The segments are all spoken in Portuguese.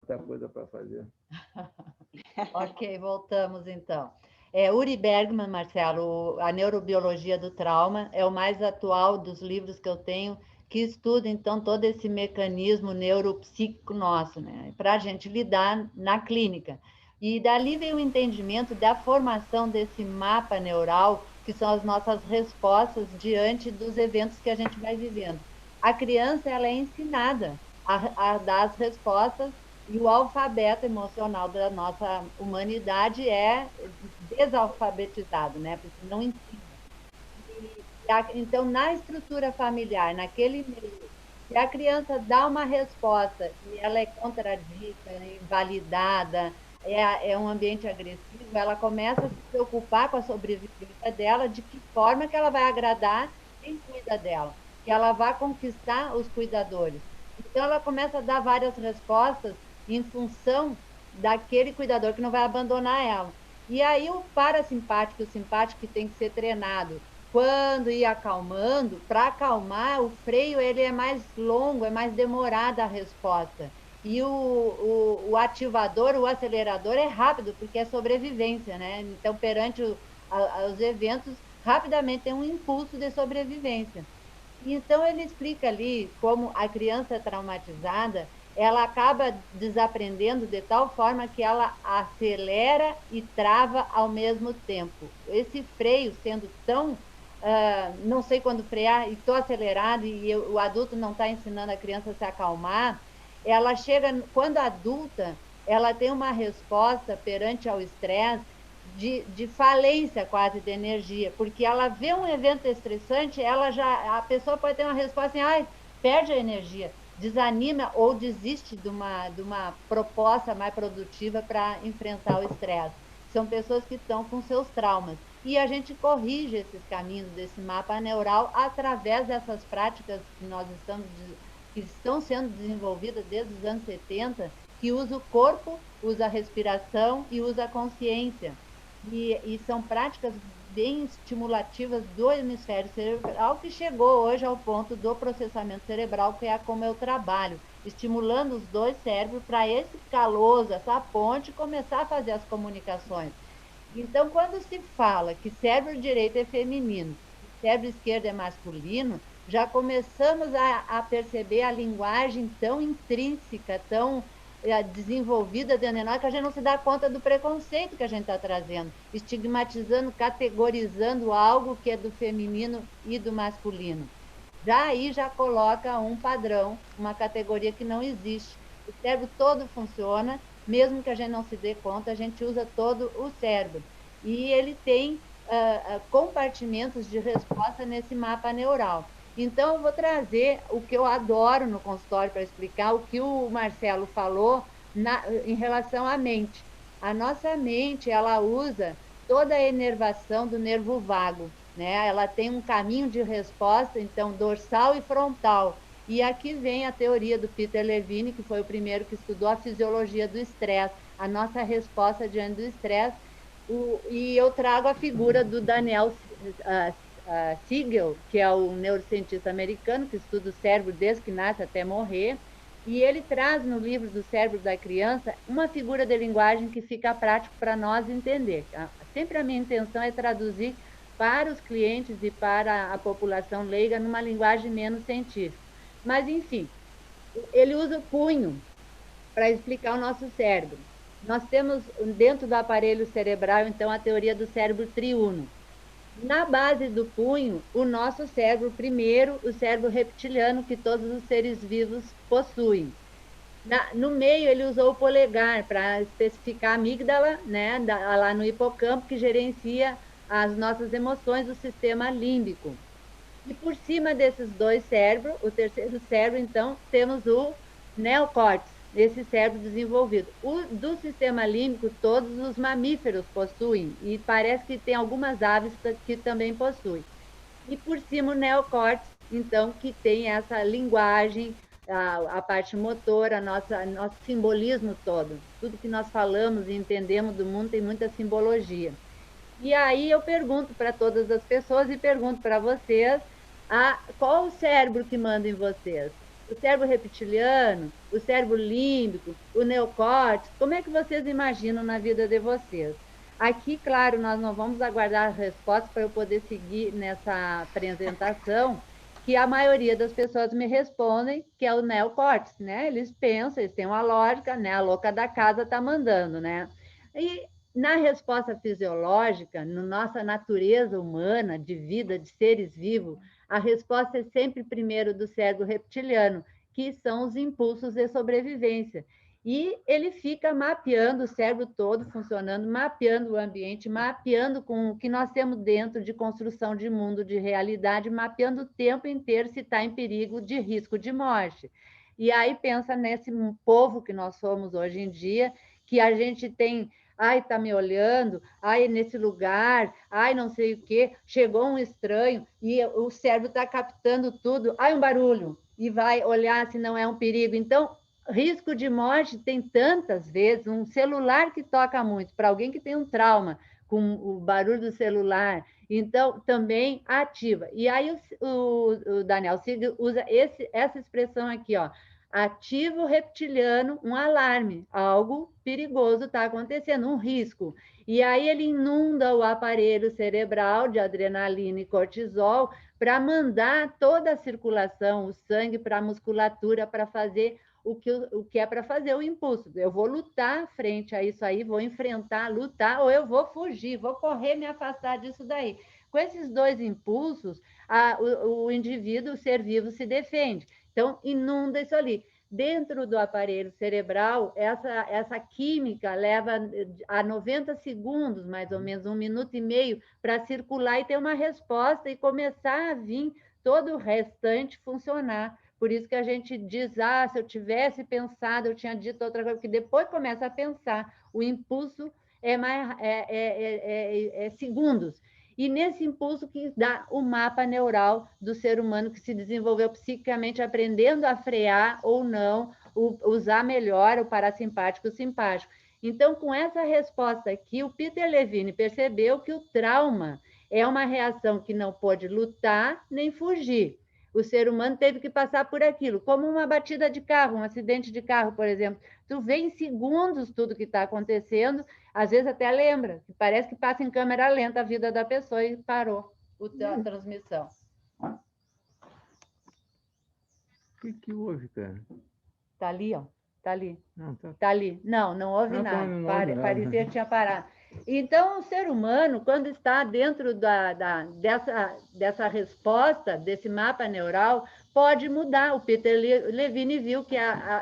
muita coisa para fazer. Ok, voltamos então. Uri Bergman, Marcelo, A Neurobiologia do Trauma, é o mais atual dos livros que eu tenho, que estuda, então, todo esse mecanismo neuropsíquico nosso, né? Para a gente lidar na clínica. E dali vem o entendimento da formação desse mapa neural, que são as nossas respostas diante dos eventos que a gente vai vivendo. A criança, ela é ensinada a dar as respostas e o alfabeto emocional da nossa humanidade é desalfabetizado, né? Porque não ensina. Então, na estrutura familiar, naquele meio, se a criança dá uma resposta e ela é contradita, invalidada, é um ambiente agressivo, ela começa a se preocupar com a sobrevivência dela, de que forma que ela vai agradar quem cuida dela, que ela vai conquistar os cuidadores. Então, ela começa a dar várias respostas em função daquele cuidador que não vai abandonar ela. E aí o parasimpático e o simpático que tem que ser treinado quando ir acalmando, para acalmar, o freio ele é mais longo, é mais demorada a resposta. E o ativador, o acelerador é rápido, porque é sobrevivência, né? Então, perante os eventos, rapidamente tem um impulso de sobrevivência. Então, ele explica ali como a criança traumatizada, ela acaba desaprendendo de tal forma que ela acelera e trava ao mesmo tempo. Esse freio sendo tão não sei quando frear e estou acelerado e o adulto não está ensinando a criança a se acalmar, ela chega, quando adulta, ela tem uma resposta perante ao estresse de falência quase de energia, porque ela vê um evento estressante, a pessoa pode ter uma resposta assim, ai, perde a energia, desanima ou desiste de uma proposta mais produtiva para enfrentar o estresse. São pessoas que estão com seus traumas. E a gente corrige esses caminhos desse mapa neural através dessas práticas que estão sendo desenvolvidas desde os anos 70, que usa o corpo, usa a respiração e usa a consciência. E são práticas bem estimulativas do hemisfério cerebral, que chegou hoje ao ponto do processamento cerebral, que é como eu trabalho, estimulando os dois cérebros para esse caloso, essa ponte, começar a fazer as comunicações. Então, quando se fala que cérebro direito é feminino e cérebro esquerdo é masculino, já começamos a perceber a linguagem tão intrínseca, tão desenvolvida dentro de nós, que a gente não se dá conta do preconceito que a gente está trazendo, estigmatizando, categorizando algo que é do feminino e do masculino. Já aí já coloca um padrão, uma categoria que não existe. O cérebro todo funciona, mesmo que a gente não se dê conta, a gente usa todo o cérebro. E ele tem compartimentos de resposta nesse mapa neural. Então, eu vou trazer o que eu adoro no consultório para explicar o que o Marcelo falou em relação à mente. A nossa mente, ela usa toda a inervação do nervo vago, né? Ela tem um caminho de resposta, então, dorsal e frontal. E aqui vem a teoria do Peter Levine, que foi o primeiro que estudou a fisiologia do estresse, a nossa resposta diante do estresse. E eu trago a figura do Daniel Siegel, que é o neurocientista americano que estuda o cérebro desde que nasce até morrer, e ele traz no livro do Cérebro da Criança uma figura de linguagem que fica prático para nós entender. Sempre a minha intenção é traduzir para os clientes e para a população leiga numa linguagem menos científica. Mas, enfim, ele usa o punho para explicar o nosso cérebro. Nós temos dentro do aparelho cerebral, então, a teoria do cérebro triuno. Na base do punho, o nosso cérebro, primeiro, o cérebro reptiliano, que todos os seres vivos possuem. No meio, ele usou o polegar para especificar a amígdala, né, lá no hipocampo, que gerencia as nossas emoções, o sistema límbico. E por cima desses dois cérebros, o terceiro cérebro, então, temos o neocórtex, esse cérebro desenvolvido. O do sistema límbico, todos os mamíferos possuem, e parece que tem algumas aves que também possuem. E por cima o neocórtex, então, que tem essa linguagem, a parte motora, nosso simbolismo todo. Tudo que nós falamos e entendemos do mundo tem muita simbologia. E aí eu pergunto para todas as pessoas e pergunto para vocês, qual o cérebro que manda em vocês? o cérebro reptiliano, o cérebro límbico, o neocórtex, como é que vocês imaginam na vida de vocês? Aqui, claro, nós não vamos aguardar as respostas para eu poder seguir nessa apresentação, que a maioria das pessoas me respondem que é o neocórtex, né? Eles pensam, eles têm uma lógica, né? A louca da casa está mandando, né? E na resposta fisiológica, na nossa natureza humana, de vida, de seres vivos, a resposta é sempre primeiro do cérebro reptiliano, que são os impulsos de sobrevivência. E ele fica mapeando o cérebro todo funcionando, mapeando o ambiente, mapeando com o que nós temos dentro de construção de mundo, de realidade, mapeando o tempo inteiro se está em perigo de risco de morte. E aí pensa nesse povo que nós somos hoje em dia, que a gente tem, ai, tá me olhando, ai, nesse lugar, ai, não sei o quê, chegou um estranho e o cérebro está captando tudo, ai, um barulho, e vai olhar se não é um perigo. Então, risco de morte tem tantas vezes, um celular que toca muito, para alguém que tem um trauma com o barulho do celular, então também ativa. E aí o Daniel Siegel usa essa expressão aqui, ó, ativo reptiliano, um alarme, algo perigoso está acontecendo, um risco. E aí ele inunda o aparelho cerebral de adrenalina e cortisol para mandar toda a circulação, o sangue para a musculatura, para fazer o que é para fazer o impulso. Eu vou lutar frente a isso aí, vou enfrentar, lutar, ou eu vou fugir, vou correr, me afastar disso daí. Com esses dois impulsos, o indivíduo, o ser vivo, se defende. Então, inunda isso ali. Dentro do aparelho cerebral, essa química leva a 90 segundos, mais ou menos, 1 minuto e meio, para circular e ter uma resposta e começar a vir todo o restante funcionar. Por isso que a gente diz, ah, se eu tivesse pensado, eu tinha dito outra coisa, porque depois começa a pensar, o impulso é segundos. E nesse impulso que dá o mapa neural do ser humano que se desenvolveu psiquicamente, aprendendo a frear ou não, usar melhor o parasimpático e o simpático. Então, com essa resposta aqui, o Peter Levine percebeu que o trauma é uma reação que não pode lutar nem fugir. O ser humano teve que passar por aquilo, como uma batida de carro, um acidente de carro, por exemplo. Tu vê em segundos tudo que está acontecendo, às vezes até lembra, que parece que passa em câmera lenta a vida da pessoa e parou a transmissão. O que houve, cara? Tá ali, ó. Tá ali. Não, tá. Tá ali. Não, não houve nada. Não houve nada. Parecia que tinha parado. Então, o ser humano, quando está dentro dessa resposta, desse mapa neural, pode mudar. O Peter Levine viu que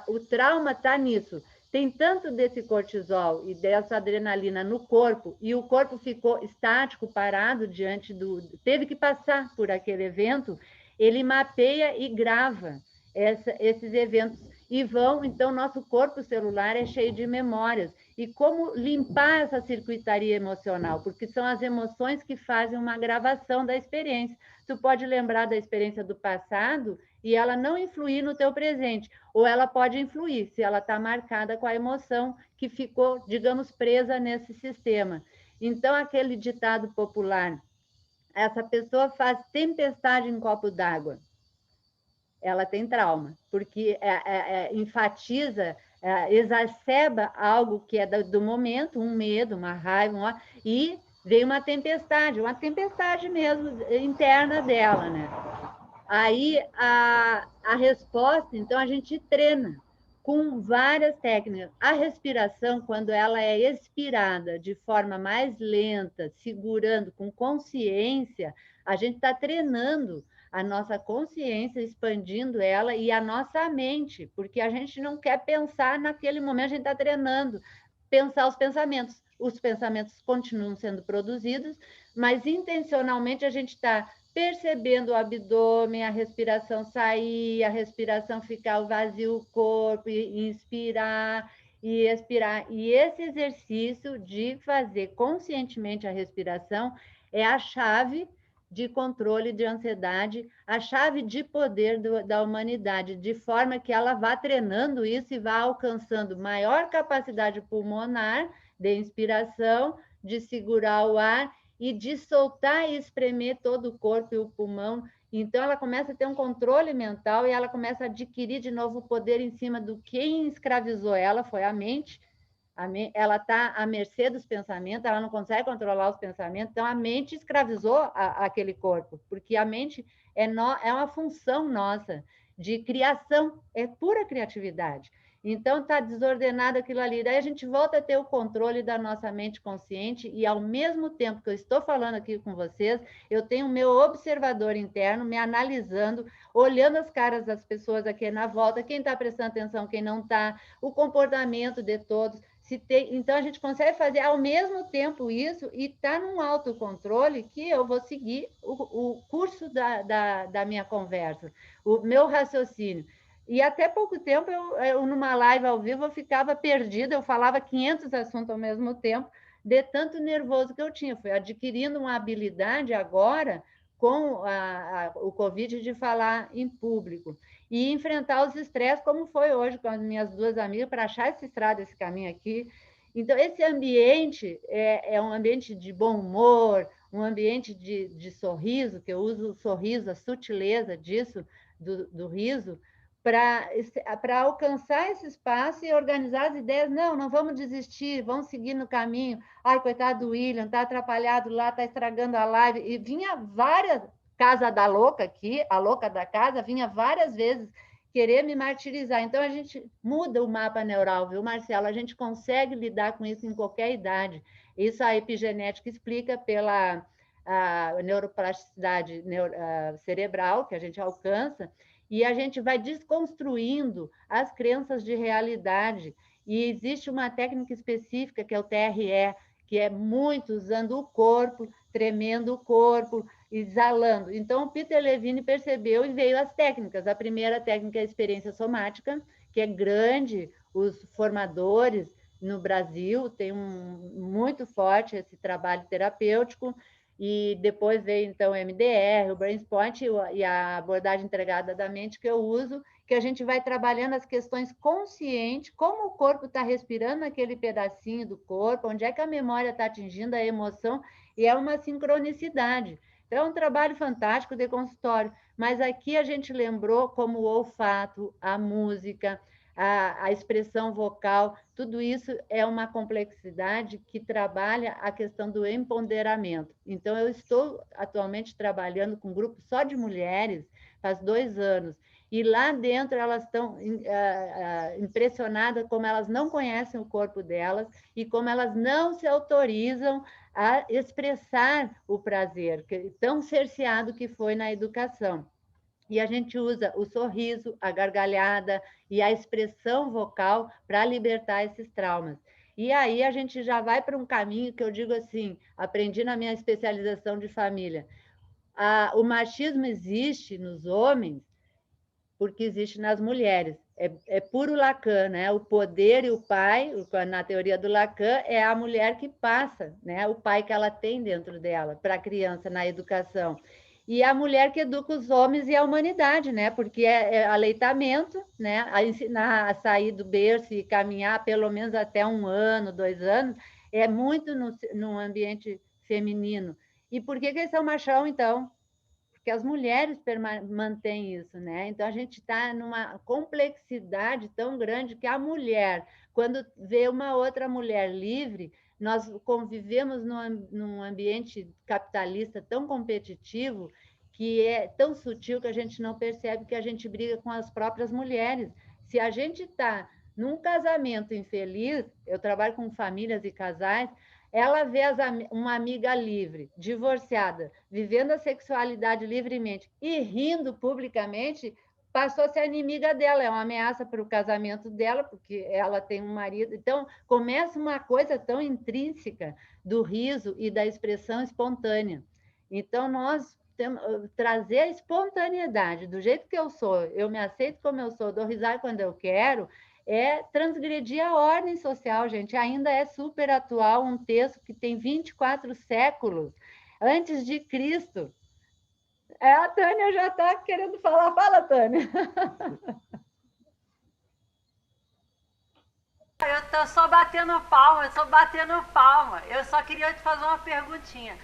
o trauma está nisso. Tem tanto desse cortisol e dessa adrenalina no corpo, e o corpo ficou estático, parado diante do. Teve que passar por aquele evento, ele mapeia e grava esses eventos. E vão, então, nosso corpo celular é cheio de memórias. E como limpar essa circuitaria emocional? Porque são as emoções que fazem uma gravação da experiência. Tu pode lembrar da experiência do passado e ela não influir no teu presente, ou ela pode influir se ela está marcada com a emoção que ficou, digamos, presa nesse sistema. Então, aquele ditado popular, essa pessoa faz tempestade em copo d'água, ela tem trauma, porque enfatiza, exacerba algo que é do momento, um medo, uma raiva, e vem uma tempestade mesmo interna dela, né? Aí a resposta, então, a gente treina com várias técnicas. A respiração, quando ela é expirada de forma mais lenta, segurando com consciência, a gente está treinando a nossa consciência, expandindo ela e a nossa mente, porque a gente não quer pensar naquele momento, a gente está treinando pensar os pensamentos. Os pensamentos continuam sendo produzidos, mas intencionalmente a gente está percebendo o abdômen, a respiração sair, a respiração ficar o vazio, o corpo, e inspirar e expirar. E esse exercício de fazer conscientemente a respiração é a chave de controle de ansiedade, a chave de poder da humanidade, de forma que ela vá treinando isso e vá alcançando maior capacidade pulmonar de inspiração, de segurar o ar e de soltar e espremer todo o corpo e o pulmão Então, ela começa a ter um controle mental e ela começa a adquirir de novo o poder em cima do quem escravizou ela, foi a mente. Ela está à mercê dos pensamentos, ela não consegue controlar os pensamentos, então a mente escravizou aquele corpo, porque a mente é uma função nossa de criação, é pura criatividade. Então está desordenado aquilo ali. Daí a gente volta a ter o controle da nossa mente consciente e ao mesmo tempo que eu estou falando aqui com vocês, eu tenho o meu observador interno me analisando, olhando as caras das pessoas aqui na volta, quem está prestando atenção, quem não está, o comportamento de todos. Então, a gente consegue fazer ao mesmo tempo isso e está num autocontrole que eu vou seguir o curso da minha conversa, o meu raciocínio. E até pouco tempo, numa live ao vivo, eu ficava perdida, eu falava 500 assuntos ao mesmo tempo, de tanto nervoso que eu tinha. Fui adquirindo uma habilidade agora, com o Covid, de falar em público e enfrentar os estresses, como foi hoje com as minhas duas amigas, para achar essa estrada, esse caminho aqui. Então, esse ambiente é um ambiente de bom humor, um ambiente de sorriso, que eu uso o sorriso, a sutileza disso, do riso, para alcançar esse espaço e organizar as ideias. Não vamos desistir, vamos seguir no caminho. Ai, coitado do William, está atrapalhado lá, está estragando a live. E vinha várias, casa da louca aqui, a louca da casa, vinha várias vezes querer me martirizar. Então, a gente muda o mapa neural, viu, Marcelo? A gente consegue lidar com isso em qualquer idade. Isso a epigenética explica pela neuroplasticidade cerebral que a gente alcança, e a gente vai desconstruindo as crenças de realidade. E existe uma técnica específica, que é o TRE, que é muito usando o corpo, tremendo o corpo, exalando. Então, o Peter Levine percebeu e veio as técnicas. A primeira técnica é a experiência somática, que é grande, os formadores no Brasil têm muito forte esse trabalho terapêutico, e depois veio, então, o MDR, o Brainspot e a abordagem integrada da mente que eu uso, que a gente vai trabalhando as questões conscientes, como o corpo está respirando naquele pedacinho do corpo, onde é que a memória está atingindo a emoção, e é uma sincronicidade. Então, é um trabalho fantástico de consultório, mas aqui a gente lembrou como o olfato, a música, a expressão vocal, tudo isso é uma complexidade que trabalha a questão do empoderamento. Então, eu estou atualmente trabalhando com um grupo só de mulheres, faz 2 anos, e lá dentro elas estão impressionadas como elas não conhecem o corpo delas e como elas não se autorizam a expressar o prazer, tão cerceado que foi na educação. E a gente usa o sorriso, a gargalhada e a expressão vocal para libertar esses traumas. E aí a gente já vai para um caminho que eu digo assim, aprendi na minha especialização de família. O machismo existe nos homens porque existe nas mulheres. É puro Lacan, né? O poder e o pai, na teoria do Lacan, é a mulher que passa, né? O pai que ela tem dentro dela para a criança na educação. E a mulher que educa os homens e a humanidade, né? Porque é aleitamento, né? A ensinar a sair do berço e caminhar pelo menos até 1 ano, 2 anos, é muito no ambiente feminino. E por que eles são machão, então? Porque as mulheres mantêm isso, né? Então a gente está numa complexidade tão grande que a mulher, quando vê uma outra mulher livre, nós convivemos num ambiente capitalista tão competitivo que é tão sutil que a gente não percebe que a gente briga com as próprias mulheres. Se a gente está num casamento infeliz, eu trabalho com famílias e casais, ela vê uma amiga livre, divorciada, vivendo a sexualidade livremente e rindo publicamente, passou a ser inimiga dela, é uma ameaça para o casamento dela, porque ela tem um marido. Então, começa uma coisa tão intrínseca do riso e da expressão espontânea. Então, nós temos trazer a espontaneidade, do jeito que eu me aceito como eu sou, dou risada quando eu quero, é transgredir a ordem social, gente. Ainda é super atual um texto que tem 24 séculos antes de Cristo. A Tânia já está querendo falar. Fala, Tânia. Eu estou só batendo palma, eu só queria te fazer uma perguntinha.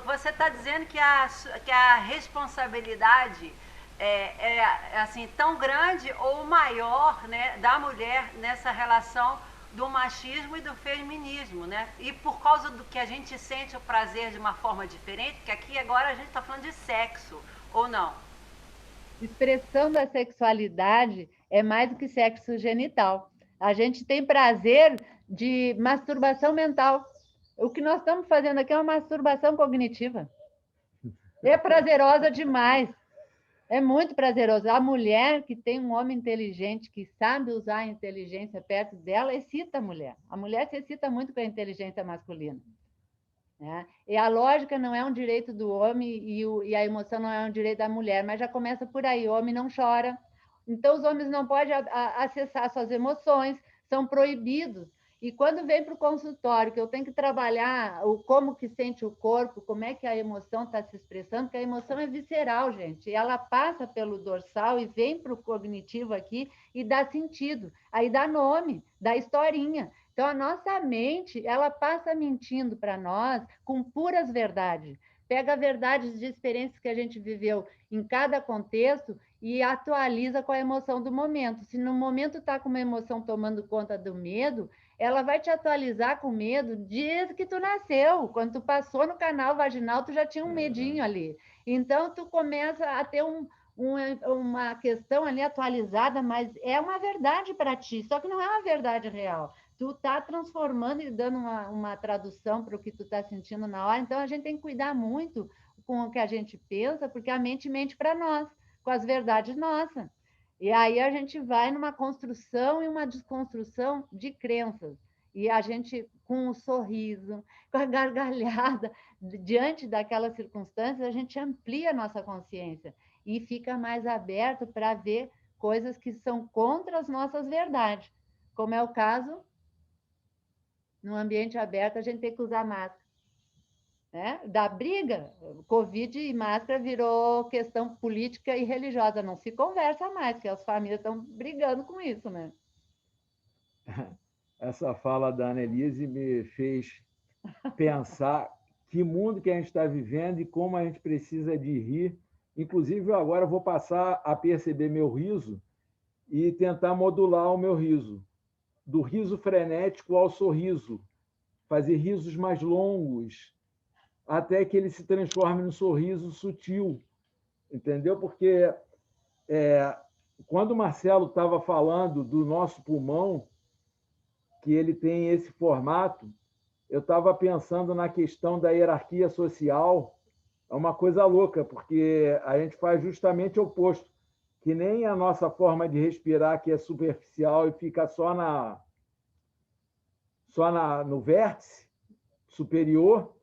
você está dizendo que a responsabilidade assim, tão grande ou maior, né, da mulher nessa relação do machismo e do feminismo, né? E por causa do que a gente sente o prazer de uma forma diferente, que aqui agora a gente está falando de sexo, ou não? Expressão da sexualidade é mais do que sexo genital. A gente tem prazer de masturbação mental. O que nós estamos fazendo aqui é uma masturbação cognitiva. É prazerosa demais. É muito prazeroso. A mulher que tem um homem inteligente, que sabe usar a inteligência perto dela, excita a mulher. A mulher se excita muito com a inteligência masculina. Né? E a lógica não é um direito do homem e a emoção não é um direito da mulher, mas já começa por aí. O homem não chora. Então, os homens não podem acessar suas emoções, são proibidos. E quando vem para o consultório, que eu tenho que trabalhar como que sente o corpo, como é que a emoção está se expressando, porque a emoção é visceral, gente. E ela passa pelo dorsal e vem para o cognitivo aqui e dá sentido. Aí dá nome, dá historinha. Então, a nossa mente, ela passa mentindo para nós com puras verdades. Pega verdades de experiências que a gente viveu em cada contexto e atualiza com a emoção do momento. Se no momento está com uma emoção tomando conta do medo, ela vai te atualizar com medo desde que tu nasceu. Quando tu passou no canal vaginal, tu já tinha um medinho ali. Então, tu começa a ter uma questão ali atualizada, mas é uma verdade para ti, só que não é uma verdade real. Tu está transformando e dando uma tradução para o que tu está sentindo na hora. Então, a gente tem que cuidar muito com o que a gente pensa, porque a mente mente para nós, com as verdades nossas. E aí a gente vai numa construção e uma desconstrução de crenças. E a gente, com o sorriso, com a gargalhada, diante daquelas circunstâncias, a gente amplia a nossa consciência e fica mais aberto para ver coisas que são contra as nossas verdades. Como é o caso, num ambiente aberto, a gente tem que usar máscara. Né? Da briga, Covid e máscara virou questão política e religiosa. Não se conversa mais, porque as famílias estão brigando com isso, né? Essa fala da Annelise me fez pensar que mundo que a gente está vivendo e como a gente precisa de rir. Inclusive, eu agora vou passar a perceber meu riso e tentar modular o meu riso. Do riso frenético ao sorriso. Fazer risos mais longos, até que ele se transforme no sorriso sutil. Entendeu? Porque quando o Marcelo estava falando do nosso pulmão, que ele tem esse formato, eu estava pensando na questão da hierarquia social. É uma coisa louca, porque a gente faz justamente o oposto, que nem a nossa forma de respirar, que é superficial e fica no vértice superior,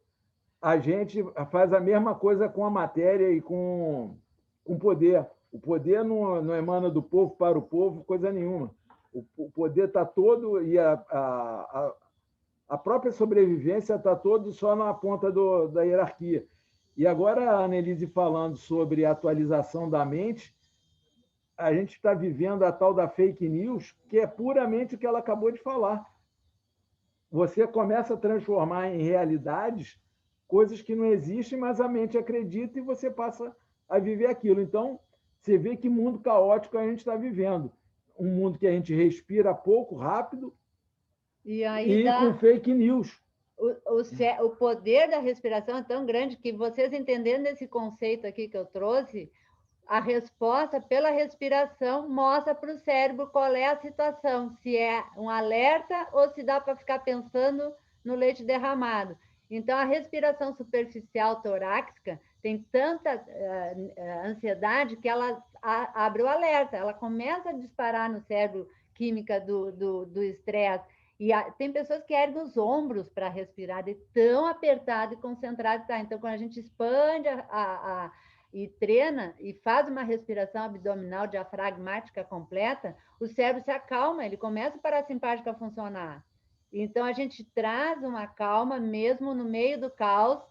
a gente faz a mesma coisa com a matéria e com o poder. O poder não emana do povo para o povo, coisa nenhuma. O poder está todo e a própria sobrevivência está todo só na ponta da hierarquia. E agora a Annelise falando sobre a atualização da mente, a gente está vivendo a tal da fake news, que é puramente o que ela acabou de falar. Você começa a transformar em realidades coisas que não existem, mas a mente acredita e você passa a viver aquilo. Então, você vê que mundo caótico a gente está vivendo. Um mundo que a gente respira pouco, rápido e com fake news. O poder da respiração é tão grande que vocês entendendo esse conceito aqui que eu trouxe, a resposta pela respiração mostra para o cérebro qual é a situação, se é um alerta ou se dá para ficar pensando no leite derramado. Então, a respiração superficial torácica tem tanta ansiedade que ela abre o alerta, ela começa a disparar no cérebro química do estresse. E tem pessoas que erguem os ombros para respirar, de tão apertado e concentrado que tá. Então, quando a gente expande e treina e faz uma respiração abdominal diafragmática completa, o cérebro se acalma, ele começa o parasimpático a funcionar. Então, a gente traz uma calma mesmo no meio do caos,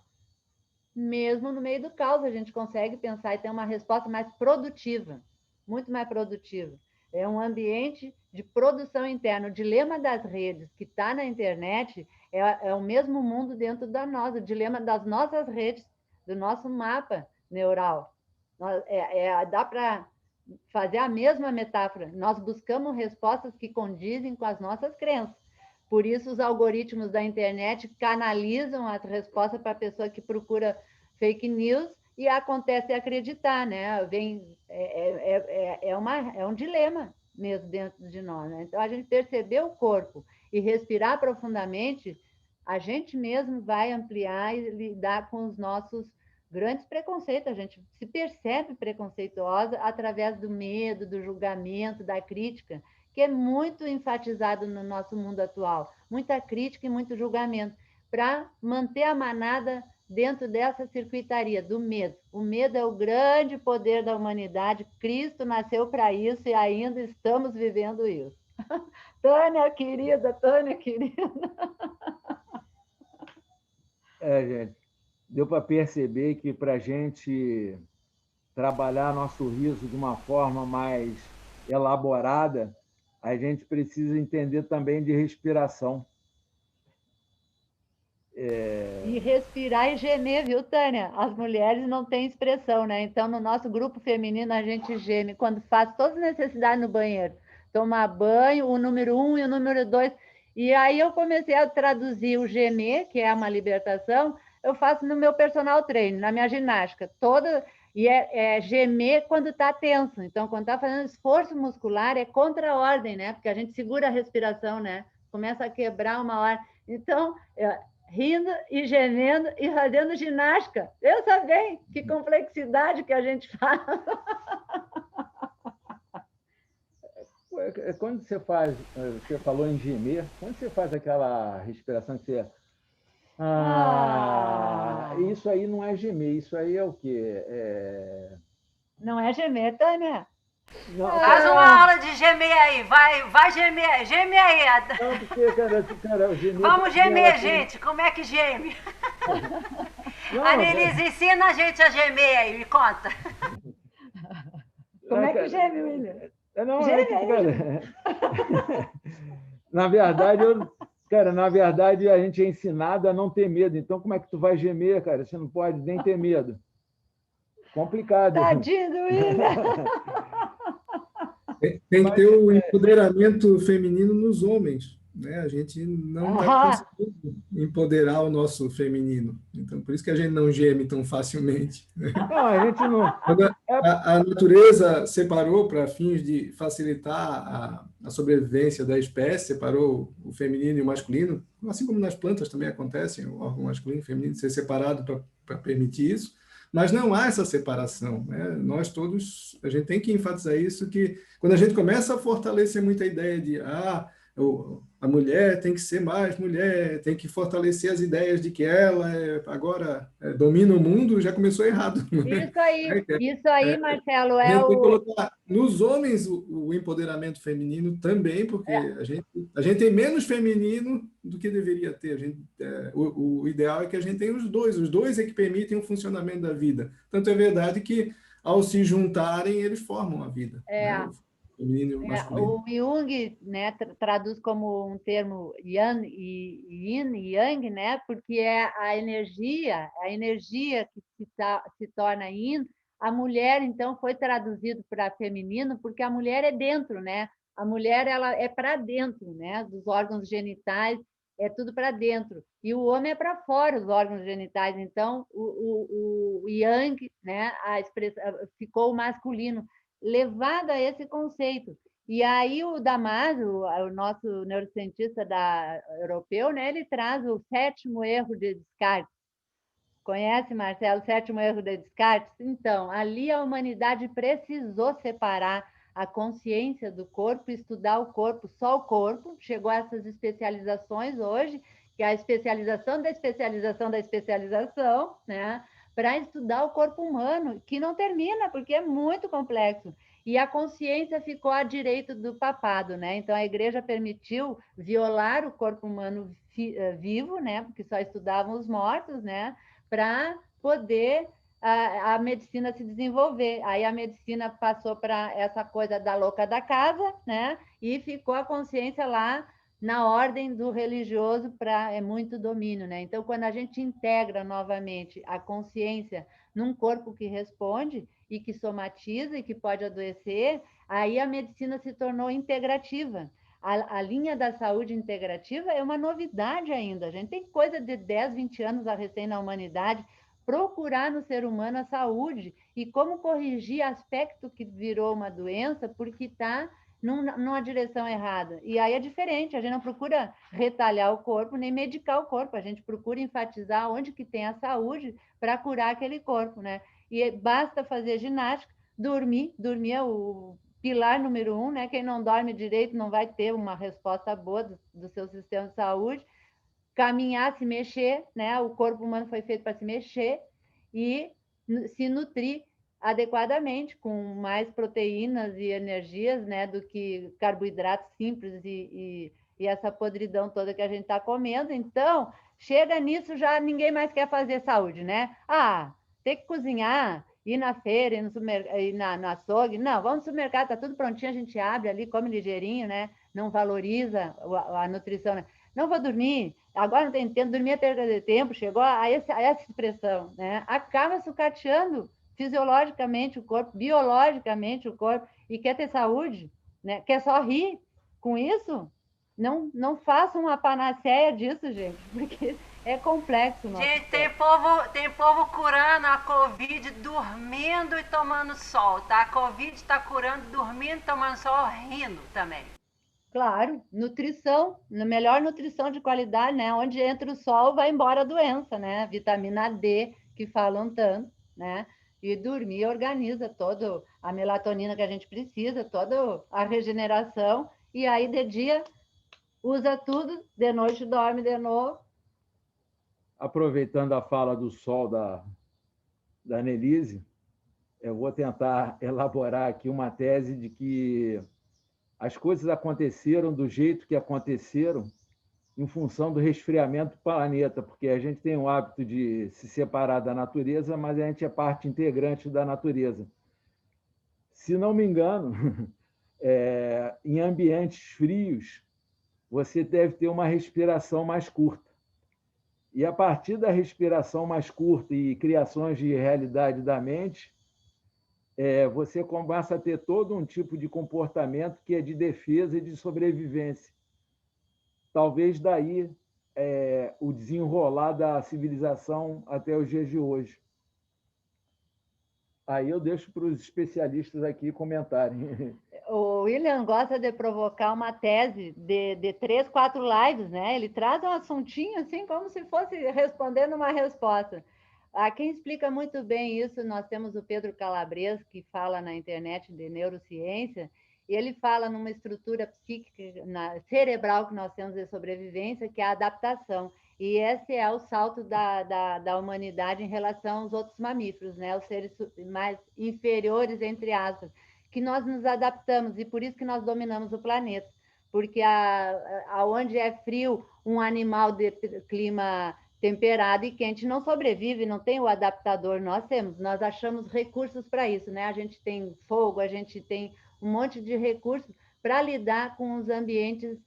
a gente consegue pensar e ter uma resposta mais produtiva, muito mais produtiva. É um ambiente de produção interna. O dilema das redes que está na internet é o mesmo mundo dentro da nossa, o dilema das nossas redes, do nosso mapa neural. Dá para fazer a mesma metáfora. Nós buscamos respostas que condizem com as nossas crenças. Por isso, os algoritmos da internet canalizam as respostas para a pessoa que procura fake news e acontece acreditar, né? É um dilema mesmo dentro de nós, né? Então, a gente perceber o corpo e respirar profundamente, a gente mesmo vai ampliar e lidar com os nossos grandes preconceitos. A gente se percebe preconceituosa através do medo, do julgamento, da crítica, que é muito enfatizado no nosso mundo atual. Muita crítica e muito julgamento, para manter a manada dentro dessa circuitaria do medo. O medo é o grande poder da humanidade. Cristo nasceu para isso e ainda estamos vivendo isso. Tânia, querida, Tânia, querida. Gente, deu para perceber que para a gente trabalhar nosso riso de uma forma mais elaborada, a gente precisa entender também de respiração. E respirar e gemer, viu, Tânia? As mulheres não têm expressão, né? Então, no nosso grupo feminino, a gente geme quando faz todas as necessidades no banheiro. Tomar banho, o número 1 e o número 2. E aí eu comecei a traduzir o gemer, que é uma libertação, eu faço no meu personal trainer, na minha ginástica. E é gemer quando está tenso. Então, quando está fazendo esforço muscular, é contra a ordem, né? Porque a gente segura a respiração, né? Começa a quebrar uma hora. Então, rindo e gemendo e fazendo ginástica. Pensa bem, que complexidade que a gente faz. Quando você falou em gemer, quando você faz aquela respiração que você... Isso aí não é gemer, isso aí é o quê? Não é gemer, Tânia? Não, faz uma aula de gemer aí, vai gemer, geme aí. Não, porque, cara, gemer... Vamos gemer, gente, como é que geme? Anelise, ensina a gente a gemer aí, me conta. Como é que geme, William? Não, geme, cara. Na verdade, a gente é ensinado a não ter medo. Então, como é que tu vai gemer, cara? Você não pode nem ter medo. Complicado. Tadinho do William. Tem que ter o empoderamento feminino nos homens, né? A gente não está conseguindo empoderar o nosso feminino. Então, por isso que a gente não geme tão facilmente. Não, a gente não... A natureza separou para fins de facilitar a sobrevivência da espécie, separou o feminino e o masculino, assim como nas plantas também acontece, o órgão masculino e feminino ser separado para permitir isso. Mas não há essa separação, né? Nós todos, a gente tem que enfatizar isso, que quando a gente começa a fortalecer muita ideia de a mulher tem que ser mais mulher, tem que fortalecer as ideias de que ela agora domina o mundo, já começou errado. Isso aí, Marcelo, tem que colocar nos homens o empoderamento feminino também, porque a gente tem menos feminino do que deveria ter. O ideal é que a gente tenha os dois é que permitem o funcionamento da vida. Tanto é verdade que, ao se juntarem, eles formam a vida. Né? O Jung, né, traduz como um termo yin e yang, né, porque é a energia que se torna yin. A mulher, então, foi traduzido para feminino porque a mulher é dentro, né? A mulher ela é para dentro, né? Dos órgãos genitais, é tudo para dentro. E o homem é para fora, os órgãos genitais. Então, o yang, né, a expressão, ficou o masculino, levado a esse conceito. E aí o Damasio, o nosso neurocientista europeu, né, ele traz o 7º erro de Descartes. Conhece, Marcelo, o 7º erro de Descartes? Então, ali a humanidade precisou separar a consciência do corpo, estudar o corpo, só o corpo. Chegou a essas especializações hoje, que é a especialização da especialização da especialização, né? Para estudar o corpo humano, que não termina, porque é muito complexo. E a consciência ficou à direita do papado, né? Então, a igreja permitiu violar o corpo humano vivo, né? Porque só estudavam os mortos, né? Para poder a medicina se desenvolver. Aí a medicina passou para essa coisa da louca da casa, né? e ficou a consciência lá na ordem do religioso é muito domínio, né? Então, quando a gente integra novamente a consciência num corpo que responde e que somatiza e que pode adoecer, aí a medicina se tornou integrativa. A linha da saúde integrativa é uma novidade ainda. A gente tem coisa de 10, 20 anos a recém na humanidade, procurar no ser humano a saúde e como corrigir aspecto que virou uma doença porque está numa direção errada. E aí é diferente, a gente não procura retalhar o corpo, nem medicar o corpo, a gente procura enfatizar onde que tem a saúde para curar aquele corpo, né? E basta fazer ginástica, dormir é o pilar número 1, né? Quem não dorme direito não vai ter uma resposta boa do seu sistema de saúde. Caminhar, se mexer, né? O corpo humano foi feito para se mexer e se nutrir adequadamente, com mais proteínas e energias, né, do que carboidratos simples e essa podridão toda que a gente está comendo. Então, chega nisso, já ninguém mais quer fazer saúde, né? Ah, tem que cozinhar, ir na feira, ir no açougue. Não, vamos no supermercado, tá tudo prontinho, a gente abre ali, come ligeirinho, né? Não valoriza a nutrição, né? Não vou dormir, agora não tem tempo, dormir é perda de tempo, chegou a essa expressão, né? Acaba sucateando fisiologicamente o corpo, biologicamente o corpo, e quer ter saúde, né? Quer só rir com isso? Não façam uma panaceia disso, gente, porque é complexo. Gente, tem povo curando a Covid dormindo e tomando sol, tá? A Covid está curando dormindo, tomando sol, rindo também. Claro, nutrição, melhor nutrição de qualidade, né? Onde entra o sol, vai embora a doença, né? Vitamina D, que falam tanto, né? E dormir organiza toda a melatonina que a gente precisa, toda a regeneração, e aí de dia usa tudo, de noite dorme de novo. Aproveitando a fala do sol da Annelise, eu vou tentar elaborar aqui uma tese de que as coisas aconteceram do jeito que aconteceram em função do resfriamento do planeta, porque a gente tem o hábito de se separar da natureza, mas a gente é parte integrante da natureza. Se não me engano, em ambientes frios, você deve ter uma respiração mais curta. E a partir da respiração mais curta e criações de realidade da mente, você começa a ter todo um tipo de comportamento que é de defesa e de sobrevivência. Talvez daí o desenrolar da civilização até os dias de hoje. Aí eu deixo para os especialistas aqui comentarem. O William gosta de provocar uma tese de 3, 4 lives, né? Ele traz um assuntinho assim, como se fosse respondendo uma resposta. Quem explica muito bem isso, nós temos o Pedro Calabres, que fala na internet de neurociência, e ele fala numa estrutura psíquica, cerebral que nós temos de sobrevivência, que é a adaptação. E esse é o salto da humanidade em relação aos outros mamíferos, né? Os seres mais inferiores, entre aspas, que nós nos adaptamos, e por isso que nós dominamos o planeta. Porque aonde é frio, um animal de clima temperado e quente não sobrevive, não tem o adaptador. Nós achamos recursos para isso, né? A gente tem fogo, a gente tem um monte de recursos para lidar com os ambientes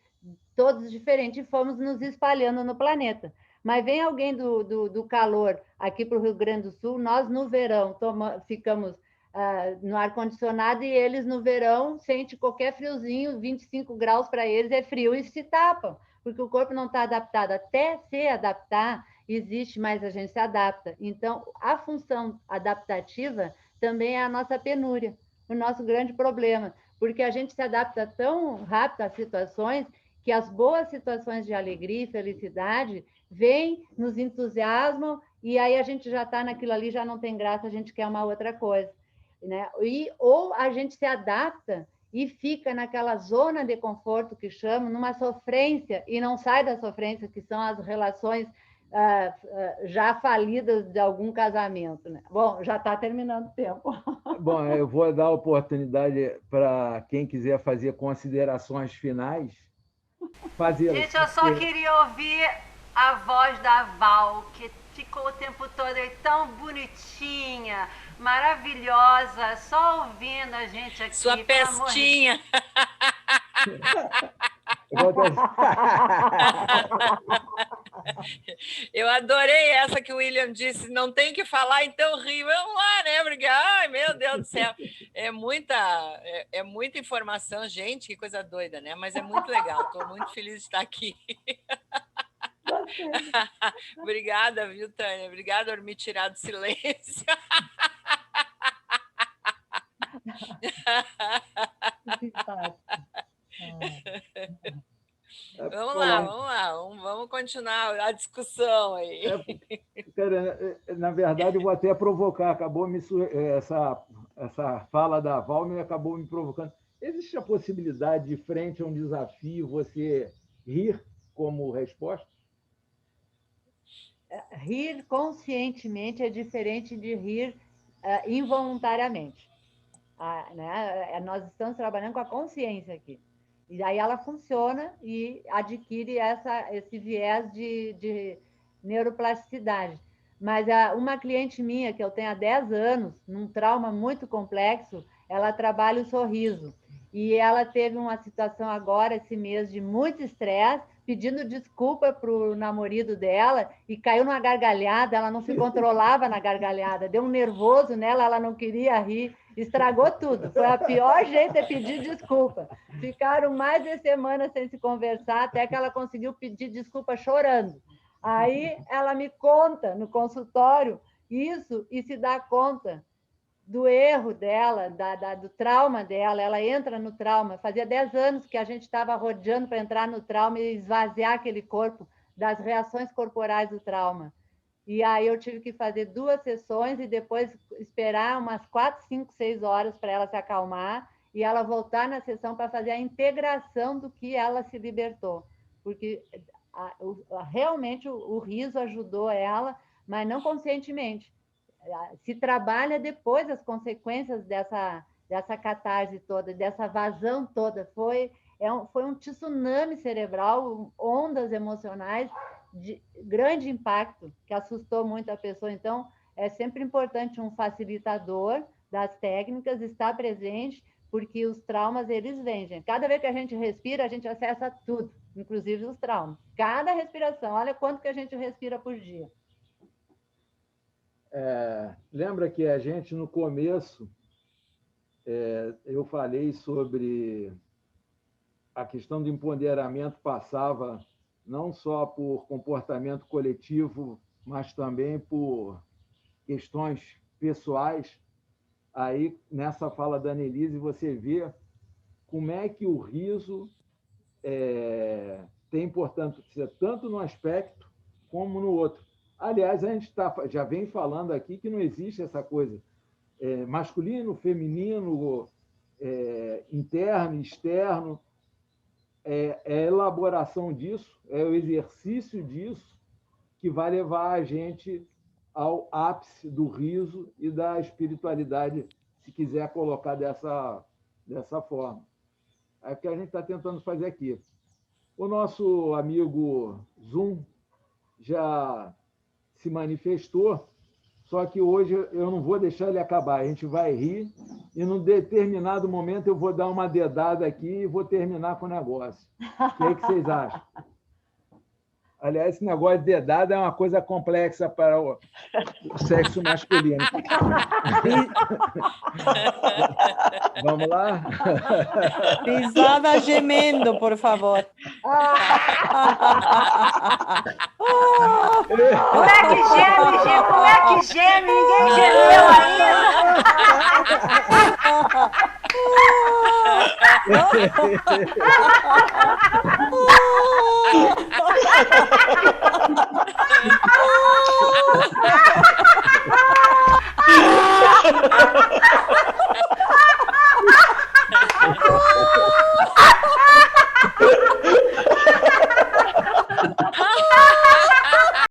todos diferentes, e fomos nos espalhando no planeta. Mas vem alguém do calor aqui para o Rio Grande do Sul, nós no verão ficamos no ar-condicionado, e eles no verão sentem qualquer friozinho, 25 graus para eles é frio, e se tapam, porque o corpo não está adaptado. Até se adaptar, existe, mas a gente se adapta. Então, a função adaptativa também é a nossa penúria, o nosso grande problema, porque a gente se adapta tão rápido às situações que as boas situações de alegria e felicidade vêm, nos entusiasmam, e aí a gente já está naquilo ali, já não tem graça, a gente quer uma outra coisa, né? Ou a gente se adapta e fica naquela zona de conforto que chamam, numa sofrência, e não sai da sofrência, que são as relações já falidas de algum casamento, né? Bom, já está terminando o tempo. Bom, eu vou dar a oportunidade para quem quiser fazer considerações finais. Gente, eu só queria ouvir a voz da Val, que ficou o tempo todo aí tão bonitinha, maravilhosa, só ouvindo a gente aqui. Sua pestinha. Eu adorei essa que o William disse, não tem que falar, então rio. Vamos lá, né? Porque, ai, meu Deus do céu, é muita informação, gente, que coisa doida, né? Mas é muito legal, estou muito feliz de estar aqui. Obrigada, viu, Tânia? Obrigada por me tirar do silêncio. Vamos lá, vamos continuar a discussão aí. Cara, na verdade, eu vou até provocar, essa fala da Val me acabou me provocando. Existe a possibilidade de, frente a um desafio, você rir como resposta? Rir conscientemente é diferente de rir involuntariamente. Né? Nós estamos trabalhando com a consciência aqui. E aí ela funciona e adquire esse viés de neuroplasticidade. Mas uma cliente minha, que eu tenho há 10 anos, num trauma muito complexo, ela trabalha o sorriso. E ela teve uma situação agora, esse mês, de muito estresse, pedindo desculpa para o namorado dela e caiu numa gargalhada, ela não se controlava na gargalhada, deu um nervoso nela, ela não queria rir, estragou tudo. Foi a pior jeito de pedir desculpa. Ficaram mais de semana sem se conversar, até que ela conseguiu pedir desculpa chorando. Aí ela me conta no consultório isso e se dá conta do erro dela, do trauma dela. Ela entra no trauma. Fazia 10 anos que a gente estava rodeando para entrar no trauma e esvaziar aquele corpo das reações corporais do trauma. E aí eu tive que fazer 2 sessões e depois esperar umas 4, 5, 6 horas para ela se acalmar e ela voltar na sessão para fazer a integração do que ela se libertou. Porque realmente o riso ajudou ela, mas não conscientemente. Se trabalha depois as consequências dessa catarse toda, dessa vazão toda. Foi um tsunami cerebral, ondas emocionais de grande impacto, que assustou muito a pessoa. Então, é sempre importante um facilitador das técnicas estar presente, porque os traumas, eles vêm, gente. Cada vez que a gente respira, a gente acessa tudo, inclusive os traumas. Cada respiração, olha quanto que a gente respira por dia. Lembra que a gente, no começo, eu falei sobre a questão do empoderamento passava não só por comportamento coletivo, mas também por questões pessoais. Aí, nessa fala da Annelise, você vê como é que o riso tem importância tanto no aspecto como no outro. Aliás, a gente já vem falando aqui que não existe essa coisa masculino, feminino, interno, externo. É a elaboração disso, é o exercício disso que vai levar a gente ao ápice do riso e da espiritualidade, se quiser colocar dessa forma. É o que a gente está tentando fazer aqui. O nosso amigo Zoom já se manifestou, só que hoje eu não vou deixar ele acabar. A gente vai rir e, num determinado momento, eu vou dar uma dedada aqui e vou terminar com o negócio. O que é que vocês acham? Aliás, esse negócio de dedada é uma coisa complexa para o sexo masculino. Vamos lá? Risada gemendo, por favor. Como é que geme, gente? Como é que geme? Ninguém gemeu ainda.